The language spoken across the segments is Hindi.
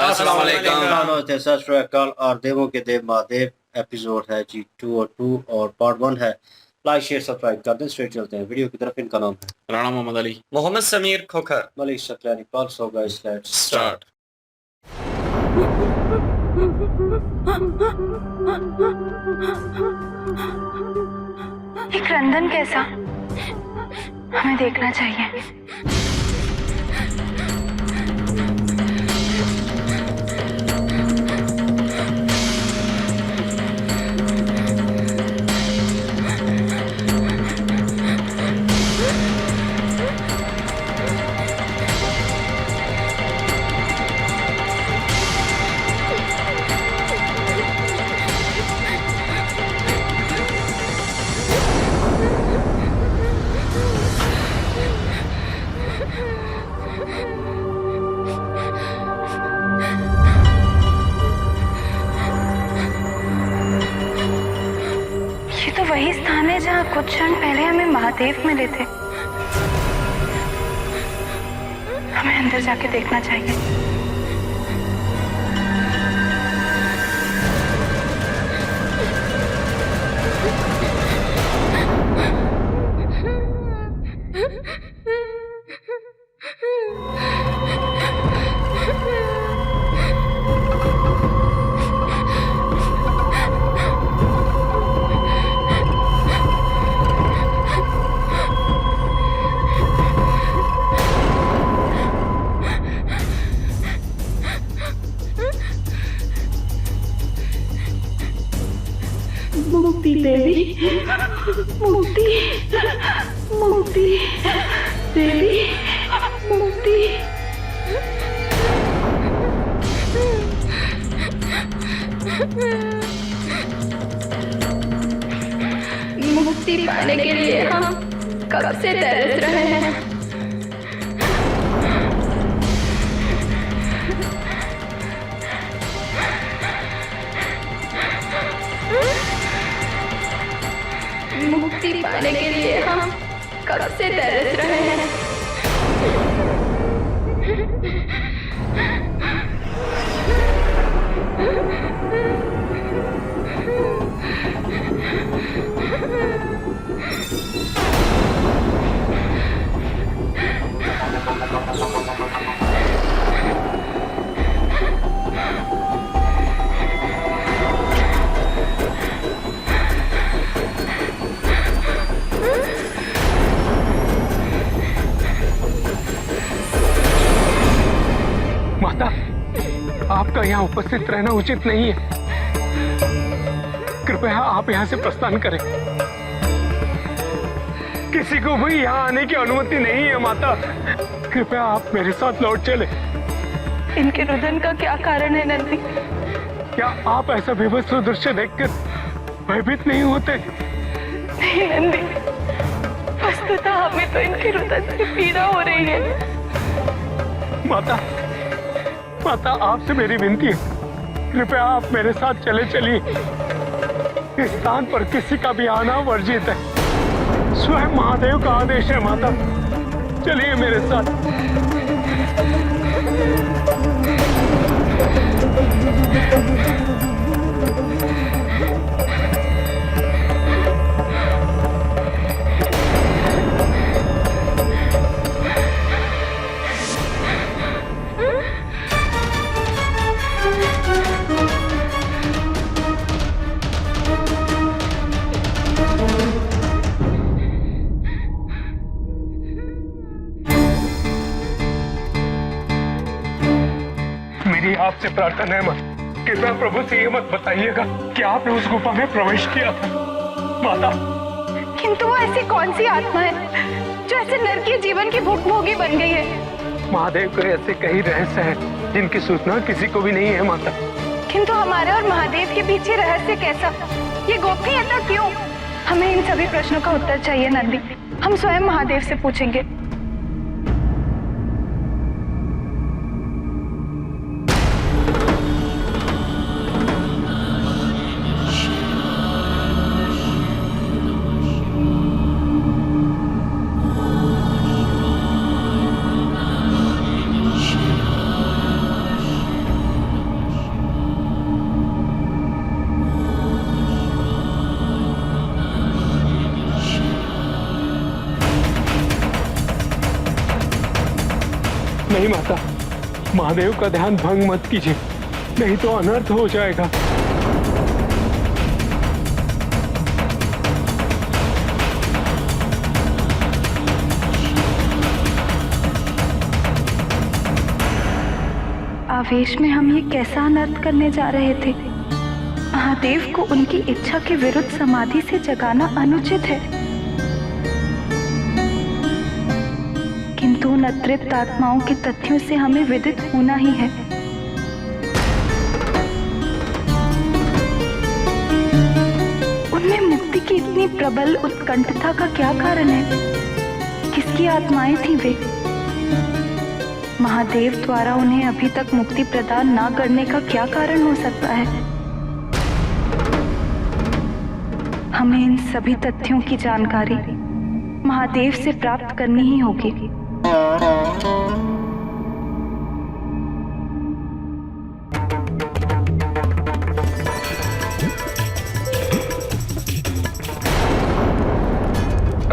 अस्सलाम वालेकुम। जैसा श्रेयकाल और देवों के देव महादेव एपिसोड है जी 2 और पार्ट 1 है। लाइक शेयर सब्सक्राइब कर दें। स्ट्रेट चलते हैं वीडियो की तरफ। इनका नाम है Rana Mohammad Ali. Mohammad Sameer Khokhar. Malik Shaklani Pal. So guys let's start. एक रंधन कैसा हमें देखना चाहिए। ये तो वही स्थान है जहाँ कुछ क्षण पहले हमें महादेव मिले थे। हमें अंदर जाके देखना चाहिए। मुक्ति देवी, मुक्ति, मुक्ति देवी, मुक्ति। मुक्ति पाने के लिए हम कब से तरस रहे हैं। मुक्ति पाने के लिए हम कब से तरस रहे हैं। माता, आपका यहाँ उपस्थित रहना उचित नहीं है। कृपया आप यहाँ से प्रस्थान करें। किसी को भी यहाँ आने की अनुमति नहीं है माता। कृपया आप मेरे साथ लौट चले। इनके रुदन का क्या कारण है नंदी? क्या आप ऐसा विभत्स दृश्य देखकर भयभीत नहीं होते? नहीं नंदी, वस्तुतः हमें तो इनके रुदन से पीड़ा हो रही है। माता, आपसे मेरी विनती है, कृपया आप मेरे साथ चले चलिए। इस स्थान पर किसी का भी आना वर्जित है। स्वयं महादेव का आदेश है माता। चलिए मेरे साथ। मेरी आपसे प्रार्थना है माता, कृपया प्रभु से ये मत बताइएगा कि आपने उस गुफा में प्रवेश किया था। माता, किंतु वो ऐसी कौन सी आत्मा है जो ऐसे नरकीय जीवन की भुखभोगी बन गई है? महादेव के ऐसे कई रहस्य हैं जिनकी सूचना किसी को भी नहीं है माता। किंतु हमारे और महादेव के पीछे रहस्य कैसा? ये गोपनीयता क्यों? हमें इन सभी प्रश्नों का उत्तर चाहिए नंदी। हम स्वयं महादेव से पूछेंगे। नहीं माता, महादेव का ध्यान भंग मत कीजिए, नहीं तो अनर्थ हो जाएगा। आवेश में हम ये कैसा अनर्थ करने जा रहे थे। महादेव को उनकी इच्छा के विरुद्ध समाधि से जगाना अनुचित है, किंतु उन अतृप्त आत्माओं के तथ्यों से हमें विदित होना ही है। उनमें मुक्ति की इतनी प्रबल उत्कंठता का क्या कारण है? किसकी आत्माएं थी वे? महादेव द्वारा उन्हें अभी तक मुक्ति प्रदान ना करने का क्या कारण हो सकता है? हमें इन सभी तथ्यों की जानकारी महादेव से प्राप्त करनी ही होगी।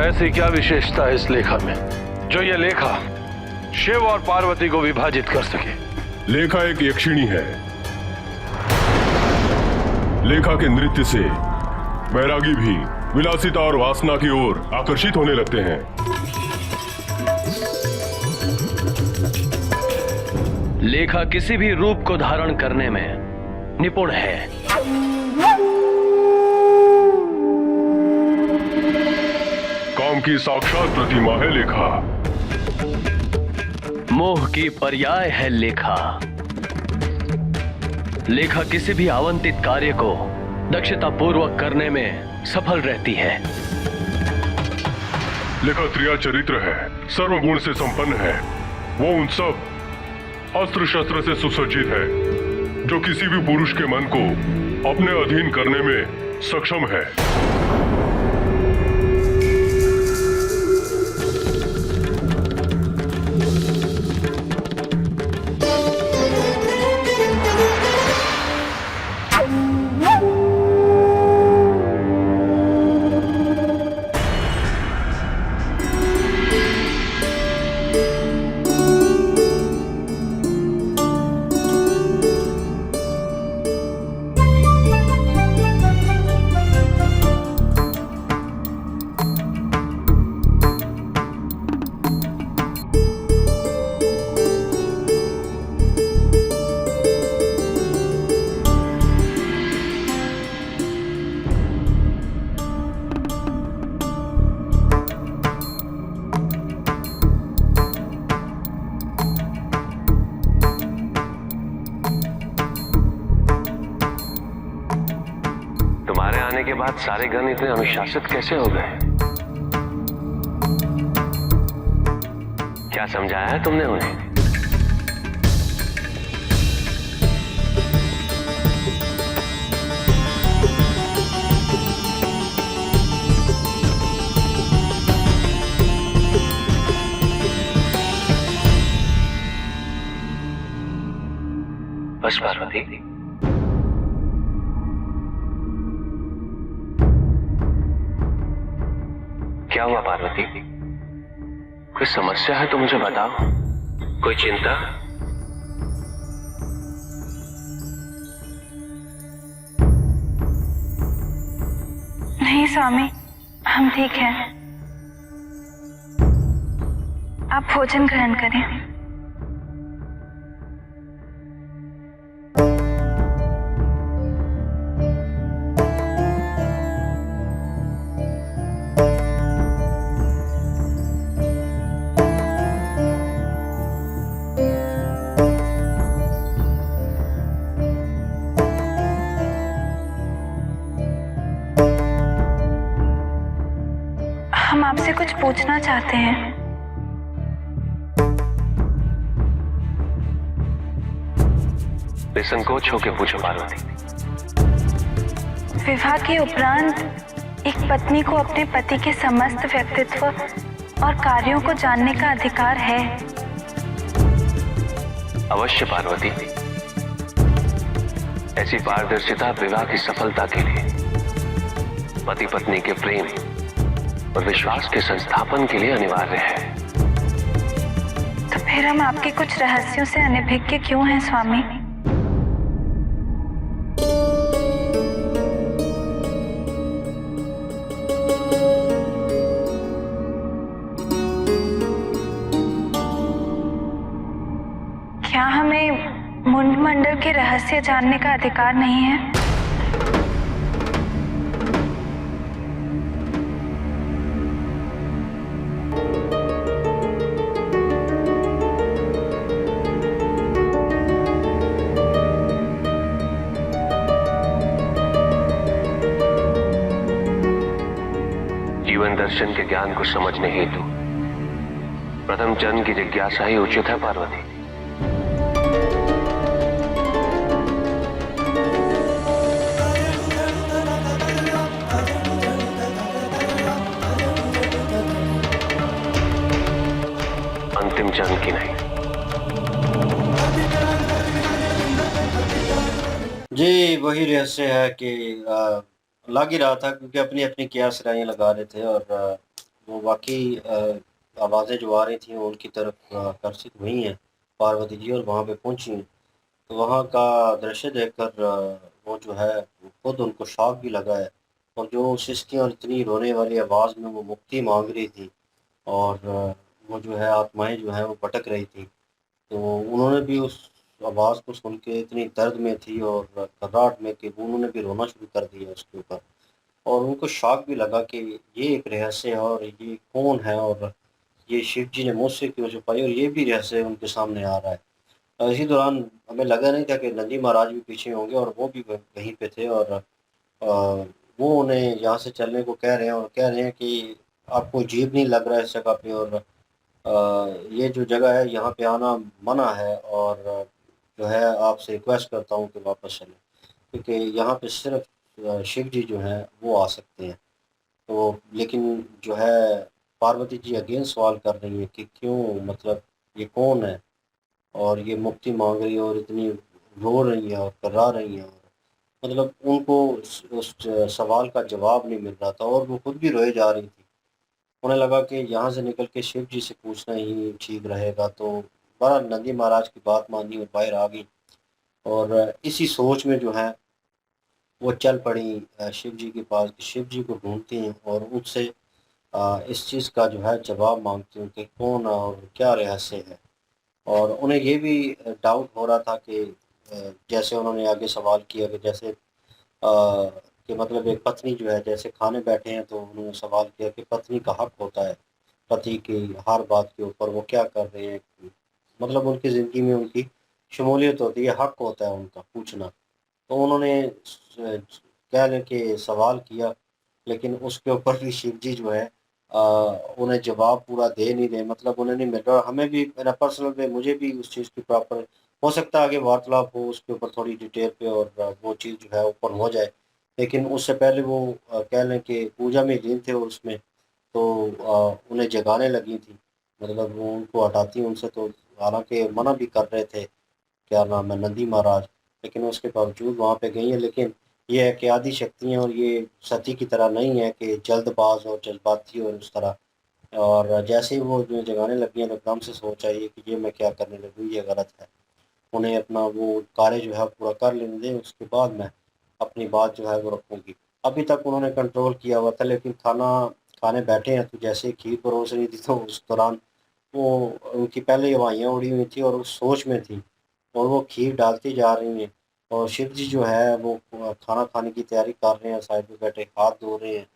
ऐसी क्या विशेषता है इस लेखा में जो ये लेखा शिव और पार्वती को विभाजित कर सके? लेखा एक यक्षिणी है। लेखा के नृत्य से बैरागी भी विलासिता और वासना की ओर आकर्षित होने लगते हैं। लेखा किसी भी रूप को धारण करने में निपुण है। काम की साक्षात प्रतिमा है लेखा। मोह की पर्याय है लेखा। लेखा किसी भी आवंटित कार्य को दक्षता पूर्वक करने में सफल रहती है। लेखा त्रिया चरित्र है, सर्वगुण से संपन्न है। वो उन सब अस्त्र शस्त्र से सुसज्जित है जो किसी भी पुरुष के मन को अपने अधीन करने में सक्षम है। के बाद सारे गण इतने अनुशासित कैसे हो गए? क्या समझाया है तुमने उन्हें? बस पार्वती, क्या हुआ पार्वती? कोई समस्या है तो मुझे बताओ। कोई चिंता? नहीं स्वामी, हम ठीक हैं। आप भोजन ग्रहण करें। हम आपसे कुछ पूछना चाहते हैं। बेसंकोच होकर पूछो पार्वती। विवाह के उपरांत एक पत्नी को अपने पति के समस्त व्यक्तित्व और कार्यों को जानने का अधिकार है। अवश्य पार्वती, ऐसी पारदर्शिता विवाह की सफलता के लिए, पति पत्नी के प्रेम और विश्वास के संस्थापन के लिए अनिवार्य है। तो फिर फिर हम आपके कुछ रहस्यों से अनभिज्ञ क्यों हैं स्वामी? क्या हमें मुंड मंडल के रहस्य जानने का अधिकार नहीं है? जीवन दर्शन के ज्ञान को समझने हेतु प्रथम जन्म की जिज्ञासा ही उचित है पार्वती। अंतिम जन्म की नहीं। जी वही रहस्य है कि लग ही रहा था क्योंकि अपनी अपनी कियास राहें लगा रहे थे और वो वाकई आवाज़ें जो आ रही थी वो उनकी तरफ आकर्षित हुई हैं पार्वती जी और वहाँ पे पहुँची हैं। तो वहाँ का दृश्य देखकर वो जो है खुद उनको शौक भी लगा है और जो सिसकी और इतनी रोने वाली आवाज़ में वो मुक्ति मांग रही थी और वो जो है आत्माएं जो है वो भटक रही थी। तो उन्होंने भी उस आवाज़ को सुन के इतनी दर्द में थी और घबराहट में कि उन्होंने भी रोना शुरू कर दिया उसके ऊपर और उनको शॉक भी लगा कि ये एक रहस्य है और ये कौन है और ये शिव जी ने मुझसे क्यों छुपाई और ये भी रहस्य उनके सामने आ रहा है। इसी दौरान हमें लगा नहीं था कि नंदी महाराज भी पीछे होंगे और वो भी वहीं पे थे और वो उन्हें यहाँ से चलने को कह रहे हैं और कह रहे हैं कि आपको अजीब नहीं लग रहा है इस जगह पे और ये जो जगह है यहाँ पे आना मना है और जो है आपसे रिक्वेस्ट करता हूँ कि वापस चलें क्योंकि यहाँ पे सिर्फ शिव जी जो हैं वो आ सकते हैं। तो लेकिन जो है पार्वती जी अगेन सवाल कर रही हैं कि क्यों, मतलब ये कौन है और ये मुक्ति मांग रही है और इतनी रो रही है और कर्रा रही है और मतलब उनको उस सवाल का जवाब नहीं मिल रहा था और वो खुद भी रोए जा रही थी। उन्हें लगा कि यहाँ से निकल के शिव जी से पूछना ही ठीक रहेगा। तो बड़ा नंदी महाराज की बात मानी और बाहर आ गई और इसी सोच में जो है वो चल पड़ी शिव जी के पास कि शिव जी को ढूंढती हैं और उनसे इस चीज़ का जो है जवाब मांगती हूँ कि कौन और क्या रहस्य है। और उन्हें ये भी डाउट हो रहा था कि जैसे उन्होंने आगे सवाल किया कि जैसे कि मतलब एक पत्नी जो है जैसे खाने बैठे हैं तो उन्होंने सवाल किया कि पत्नी का हक होता है पति की हर बात के ऊपर, वो क्या कर रहे हैं, मतलब उनकी ज़िंदगी में उनकी शमूलियत होती है, हक होता है उनका पूछना। तो उन्होंने कह लें कि सवाल किया लेकिन उसके ऊपर भी शिव जी जो है उन्हें जवाब पूरा दे नहीं रहे, मतलब उन्हें नहीं मिल रहा। हमें भी मेरा पर्सनल पे मुझे भी उस चीज़ की प्रॉपर हो सकता है आगे वार्तालाप हो उसके ऊपर थोड़ी डिटेल पे और वो चीज़ जो है ओपन हो जाए, लेकिन उससे पहले वो कह लें कि पूजा में लीन थे और उसमें तो उन्हें जगाने लगी थी, मतलब वो उनको हटाती उनसे, तो हालांकि मना भी कर रहे थे क्या नाम है नंदी महाराज, लेकिन उसके बावजूद वहाँ पे गई है। लेकिन ये है कि आदि शक्तियाँ और ये सती की तरह नहीं है कि जल्दबाज और जज्बाती और उस तरह, और जैसे ही वो जो जगाने लगी हैं तो एकदम से सोच आई है कि ये मैं क्या करने लगी, ये गलत है। उन्हें अपना वो कार्य जो है पूरा कर लेने दें, उसके बाद मैं अपनी बात जो है वो रखूँगी। अभी तक उन्होंने कंट्रोल किया हुआ था लेकिन खाना खाने बैठे हैं तो जैसे ही खीर परोस रही थी तो उस दौरान वो उनकी पहले हवाइयाँ उड़ी हुई थी और उस सोच में थी और वो खीर डालती जा रही हैं और शिव जी जो है वो खाना खाने की तैयारी कर रहे हैं, साइड में बैठे हाथ धो रहे हैं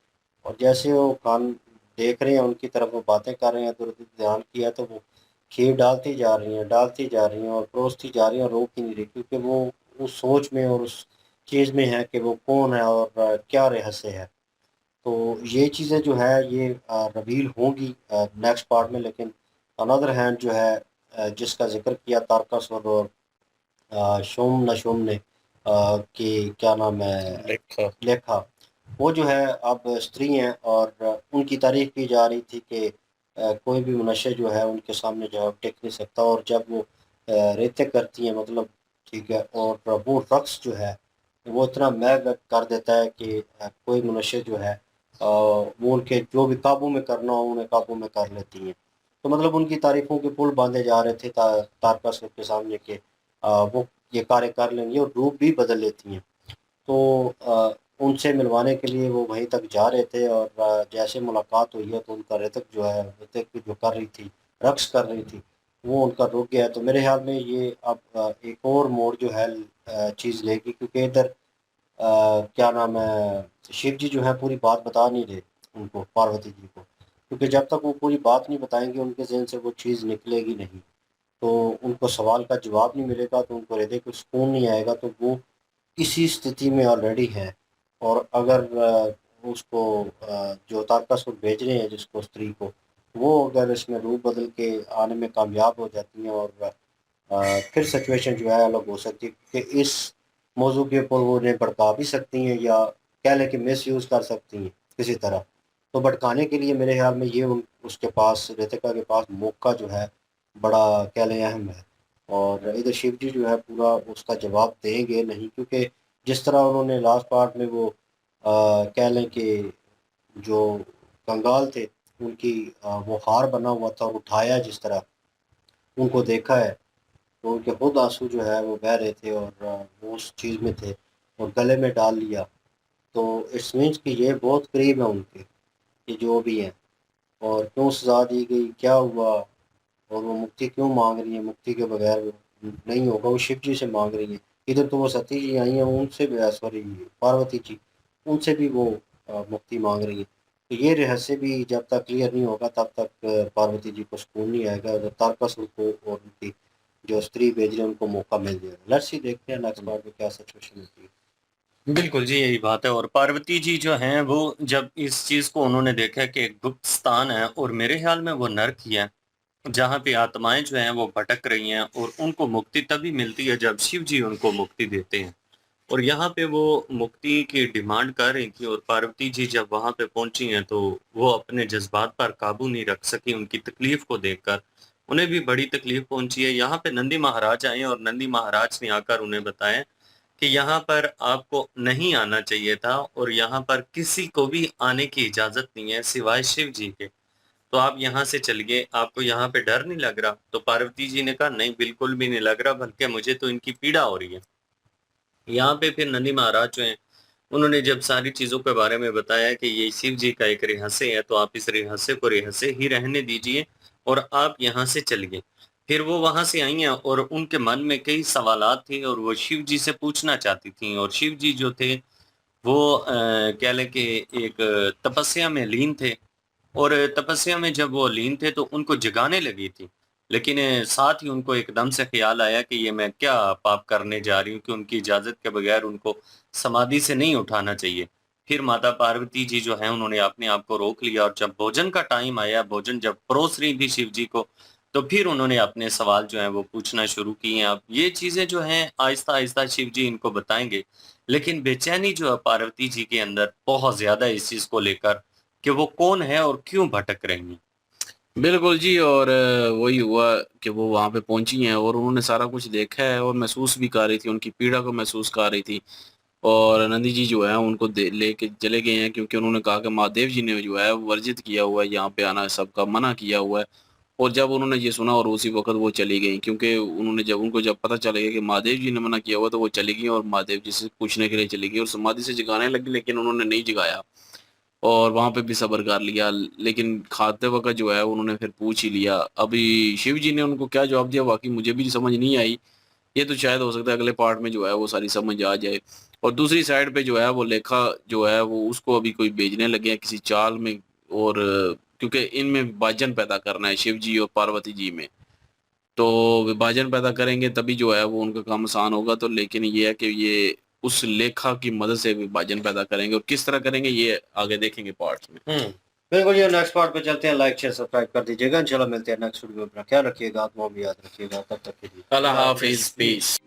और जैसे वो खान देख रहे हैं उनकी तरफ, वो बातें कर रहे हैं तो ध्यान किया तो वो खीर डालती जा रही हैं, डालती जा रही हैं और परोसती जा रही हैं, रोक ही नहीं रही क्योंकि वो उस सोच में और उस चीज़ में है कि वो कौन है और क्या रहस्य है। तो ये चीज़ें जो है ये रिवील होंगी नेक्स्ट पार्ट में। लेकिन अनदर हैंड जो है जिसका जिक्र किया तारकासुर और शोम नशोम ने कि क्या नाम है लेखा, वो जो है अब स्त्री हैं और उनकी तारीफ की जा रही थी कि कोई भी मनुष्य जो है उनके सामने जो है टिक नहीं सकता और जब वो रेते करती हैं मतलब ठीक है, और वो रक्स जो है वो इतना महग कर देता है कि कोई मनुष्य जो है वो उनके जो भी काबू में करना हो उन्हें काबू में कर लेती हैं। तो मतलब उनकी तारीफों के पुल बांधे जा रहे थे तारकासुर के सामने के वो ये कार्य कर लेंगी और रूप भी बदल लेती हैं। तो उनसे मिलवाने के लिए वो वहीं तक जा रहे थे और जैसे मुलाकात हुई है तो उनका ऋतिक जो है, ऋतिक जो कर रही थी, रक्स कर रही थी, वो उनका रुक गया। तो मेरे ख्याल में ये अब एक और मोड़ जो है चीज़ लेगी, क्योंकि इधर क्या नाम है, शिव जी जो है पूरी बात बता नहीं रहे उनको, पार्वती जी को, क्योंकि जब तक वो पूरी बात नहीं बताएंगे उनके जहन से वो चीज़ निकलेगी नहीं। तो उनको सवाल का जवाब नहीं मिलेगा, तो उनको हृदय को सुकून नहीं आएगा। तो वो इसी स्थिति में ऑलरेडी है। और अगर उसको जो तारकासुर भेज रहे हैं जिसको, स्त्री को, वो अगर इसमें रूप बदल के आने में कामयाब हो जाती हैं और फिर सिचुएशन जो है अलग हो सकती है, क्योंकि इस मौजू के ऊपर वो उन्हें भड़का भी सकती हैं या कह लें कि मिस यूज़ कर सकती हैं किसी तरह। तो भड़काने के लिए मेरे ख्याल में ये उसके पास, रितिका के पास मौका जो है बड़ा कह लें अहम है। और इधर शिव जी जो है पूरा उसका जवाब देंगे नहीं, क्योंकि जिस तरह उन्होंने लास्ट पार्ट में वो कह लें कि जो कंगाल थे उनकी वो हार बना हुआ था और उठाया जिस तरह, उनको देखा है तो उनके खुद आंसू जो है वो बह रहे थे और वो उस चीज़ में थे और गले में डाल लिया। तो इट्स मीन्स कि ये बहुत करीब है उनके, ये जो भी हैं। और क्यों सज़ा दी गई, क्या हुआ, और वो मुक्ति क्यों मांग रही है, मुक्ति के बगैर वो नहीं होगा, वो शिव जी से मांग रही है। इधर तो वो सती जी आई हैं, उनसे भी सॉरी पार्वती जी, उनसे भी वो मुक्ति मांग रही है। तो ये रहस्य भी जब तक क्लियर नहीं होगा तब तक पार्वती जी को सुकून नहीं आएगा। तारकासुर को और उनकी जो स्त्री भेज रहे हैं उनको मौका मिल जाएगा। लेट्स सी, देखते हैं नेक्स्ट पार्ट में क्या सिचुएशन होती है। बिल्कुल जी, यही बात है। और पार्वती जी जो हैं वो जब इस चीज़ को उन्होंने देखा कि एक गुप्त स्थान है और मेरे ख्याल में वो नर्क ही है, जहाँ पे आत्माएं जो हैं वो भटक रही हैं और उनको मुक्ति तभी मिलती है जब शिव जी उनको मुक्ति देते हैं। और यहाँ पे वो मुक्ति की डिमांड कर रही थी और पार्वती जी जब वहाँ पे पहुंची हैं तो वो अपने जज्बात पर काबू नहीं रख सकी। उनकी तकलीफ को देखकर उन्हें भी बड़ी तकलीफ पहुंची है। यहाँ पे नंदी महाराज आए और नंदी महाराज ने आकर उन्हें बताया कि यहाँ पर आपको नहीं आना चाहिए था और यहाँ पर किसी को भी आने की इजाज़त नहीं है सिवाय शिव जी के। तो आप यहाँ से चलिए, आपको यहाँ पे डर नहीं लग रहा? तो पार्वती जी ने कहा नहीं, बिल्कुल भी नहीं लग रहा, बल्कि मुझे तो इनकी पीड़ा हो रही है। यहाँ पे फिर नंदी महाराज जो हैं उन्होंने जब सारी चीज़ों के बारे में बताया कि ये शिव जी का एक रहस्य है, तो आप इस रहस्य को रहस्य ही रहने दीजिए और आप यहाँ से चलिए। फिर वो वहाँ से आई हैं और उनके मन में कई सवालात थे और वो शिव जी से पूछना चाहती थीं। और शिव जी जो थे वो कह लें कि एक तपस्या में लीन थे और तपस्या में जब वो लीन थे तो उनको जगाने लगी थी। लेकिन साथ ही उनको एकदम से ख्याल आया कि ये मैं क्या पाप करने जा रही हूँ कि उनकी इजाज़त के बगैर उनको समाधि से नहीं उठाना चाहिए। फिर माता पार्वती जी जो हैं उन्होंने अपने आप को रोक लिया और जब भोजन का टाइम आया, भोजन जब परोस रही थी शिव जी को, तो फिर उन्होंने अपने सवाल जो हैं वो पूछना शुरू किए। अब ये चीज़ें जो हैं आहिस्ता-आहिस्ता शिव जी इनको बताएँगे, लेकिन बेचैनी जो है पार्वती जी के अंदर बहुत ज़्यादा इस चीज़ को लेकर कि वो कौन है और क्यों भटक रही हैं। बिल्कुल जी। और वही हुआ कि वो वहाँ पे पहुँची हैं और उन्होंने सारा कुछ देखा है और महसूस भी कर रही थी, उनकी पीड़ा को महसूस कर रही थी। और नंदी जी जो है उनको लेके चले गए हैं, क्योंकि उन्होंने कहा कि महादेव जी ने जो है वर्जित किया हुआ है, यहाँ पे आना सबका मना किया हुआ है। और जब उन्होंने ये सुना और उसी वक़्त वो चली गईं, क्योंकि उनको जब पता चला गया कि महादेव जी ने मना किया हुआ, तो वो चली गईं और महादेव जी से पूछने के लिए चली गईं और समाधि से जगाने लगी, लेकिन उन्होंने नहीं जगाया और वहाँ पे भी सब्र कर लिया। लेकिन खाते वक़्त जो है उन्होंने फिर पूछ ही लिया। अभी शिव जी ने उनको क्या जवाब दिया वाक़ई मुझे भी समझ नहीं आई। ये तो शायद हो सकता है अगले पार्ट में जो है वो सारी समझ आ जाए। और दूसरी साइड पे जो है वो लेखा जो है वो उसको अभी कोई भेजने लगे हैं किसी चाल में, और क्योंकि इनमें विभाजन पैदा करना है शिव जी और पार्वती जी में। तो विभाजन पैदा करेंगे तभी जो है वो उनका काम आसान होगा। तो लेकिन ये है कि ये उस लेखा की मदद से विभाजन पैदा करेंगे और किस तरह करेंगे ये आगे देखेंगे पार्ट्स में। बिल्कुल, ये नेक्स्ट पार्ट पे चलते हैं। लाइक शेयर सब्सक्राइब कर दीजिएगा। इंशाल्लाह मिलते हैं नेक्स्ट वीडियो में। अपना ख्याल रखिएगा, दुआ में याद रखिएगा। तब तक के लिए अल्लाह हाफिज़, पीस।